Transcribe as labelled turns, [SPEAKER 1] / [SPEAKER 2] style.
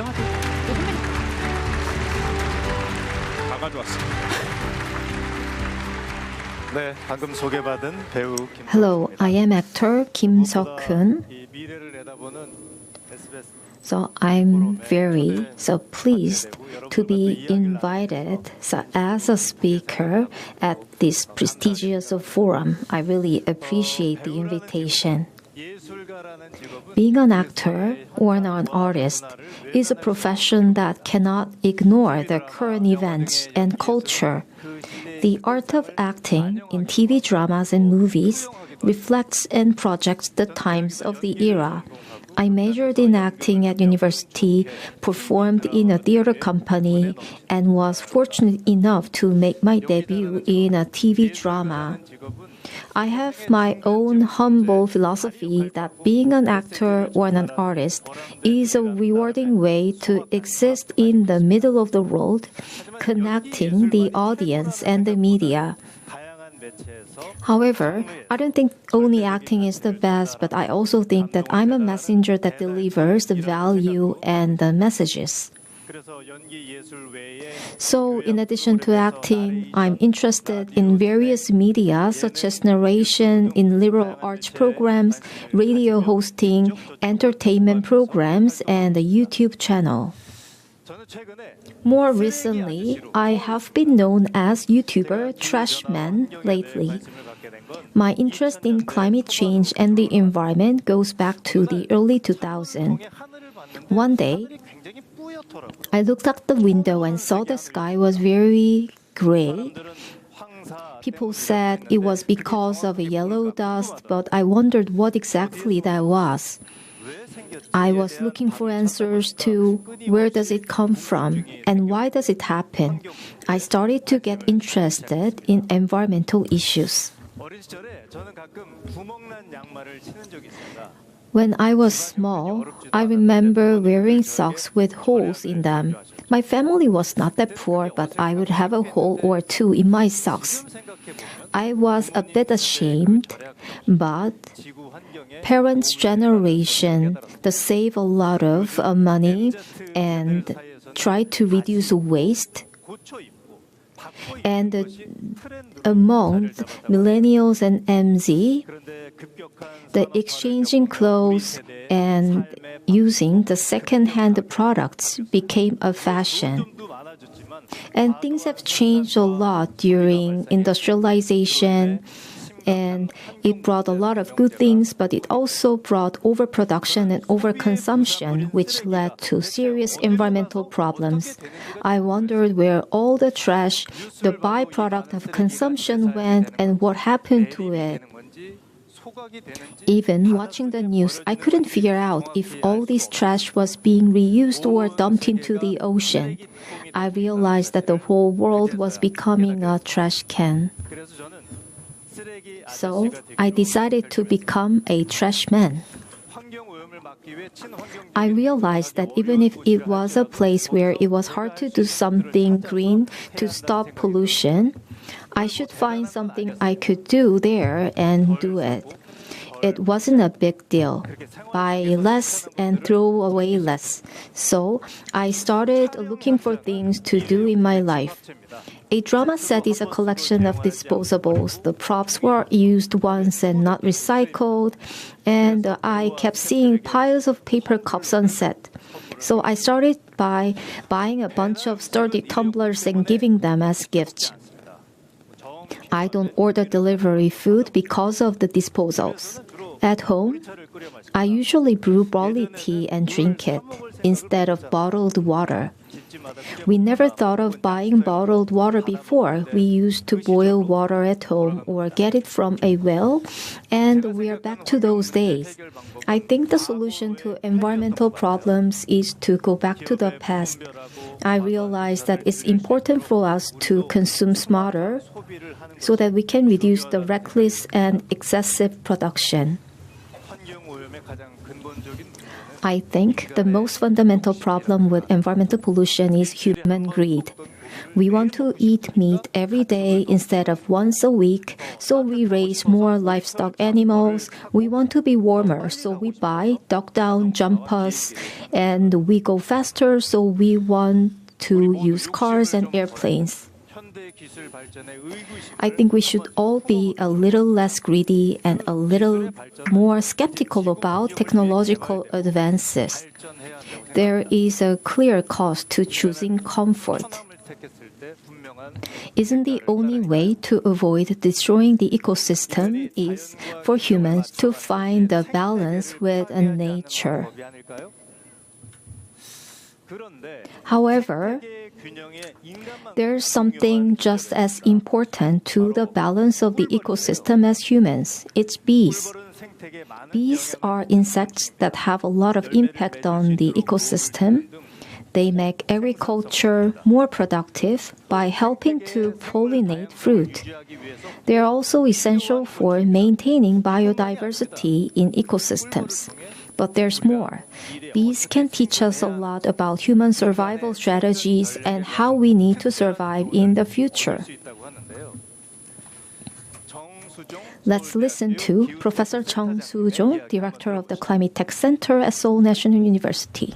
[SPEAKER 1] 진정하세요. 다 가져왔습니다.
[SPEAKER 2] 네, 방금 소개받은 배우 김.
[SPEAKER 3] Hello, I am actor Kim Sukhoon.
[SPEAKER 2] 이 미래를 내다보는 SBS
[SPEAKER 3] So I'm very pleased to be invited as a speaker at this prestigious forum. I really appreciate the invitation.
[SPEAKER 2] 예술가라는 직업은
[SPEAKER 3] Being an actor or an artist is a profession that cannot ignore the current events and culture. The art of acting in TV dramas and movies reflects and projects the times of the era. I majored in acting at university, performed in a theater company, and was fortunate enough to make my debut in a TV drama. I have my own humble philosophy that being an actor or an artist is a rewarding way to exist in the middle of the world, connecting the audience and the media. However, I don't think only acting is the best, but I also think that I'm a messenger that delivers the value and the messages. So, in addition to acting, I'm interested in various media such as narration in liberal arts programs, radio hosting, entertainment programs, and a YouTube channel. More recently, I have been known as YouTuber Trashman lately. My interest in climate change and the environment goes back to the early 2000s. One day, I looked out the window and saw the sky was very gray. People said it was because of a yellow dust, but I wondered what exactly that was. I was looking for answers to where does it come from and why does it happen. I started to get interested in environmental issues. When I was small, I remember wearing socks with holes in them. My family was not that poor, but I would have a hole or two in my socks. I was a bit ashamed, but parents' generation, they save a lot of money and try to reduce waste. And among millennials and MZ, the exchanging clothes and using the second-hand products became a fashion. And things have changed a lot during industrialization, and it brought a lot of good things, but it also brought overproduction and overconsumption, which led to serious environmental problems. I wondered where all the trash, the byproduct of consumption went and what happened to it. Even watching the news, I couldn't figure out if all this trash was being reused or dumped into the ocean. I realized that the whole world was becoming a trash can. So I decided to become a trash man. I realized that even if it was a place where it was hard to do something green to stop pollution, I should find something I could do there and do it. It wasn't a big deal. Buy less and throw away less. So I started looking for things to do in my life. A drama set is a collection of disposables. The props were used once and not recycled, and I kept seeing piles of paper cups on set. So I started by buying a bunch of sturdy tumblers and giving them as gifts. I don't order delivery food because of the disposals. At home, I usually brew barley tea and drink it instead of bottled water. We never thought of buying bottled water before. We used to boil water at home or get it from a well, and we are back to those days. I think the solution to environmental problems is to go back to the past. I realize that it's important for us to consume smarter so that we can reduce the reckless and excessive production. I think the most fundamental problem with environmental pollution is human greed. We want to eat meat every day instead of once a week, so we raise more livestock animals. We want to be warmer, so we buy duck-down jumpers, and we go faster, so we want to use cars and airplanes. I think we should all be a little less greedy and a little more skeptical about technological advances. There is a clear cost to choosing comfort. Isn't the only way to avoid destroying the ecosystem is for humans to find a balance with nature? However, there's something just as important to the balance of the ecosystem as humans. It's bees. Bees are insects that have a lot of impact on the ecosystem. They make agriculture more productive by helping to pollinate fruit. They are also essential for maintaining biodiversity in ecosystems. But there's more. Bees can teach us a lot about human survival strategies and how we need to survive in the future. Let's listen to Professor Chung Soo-jung, Director of the Climate Tech Center at Seoul National University.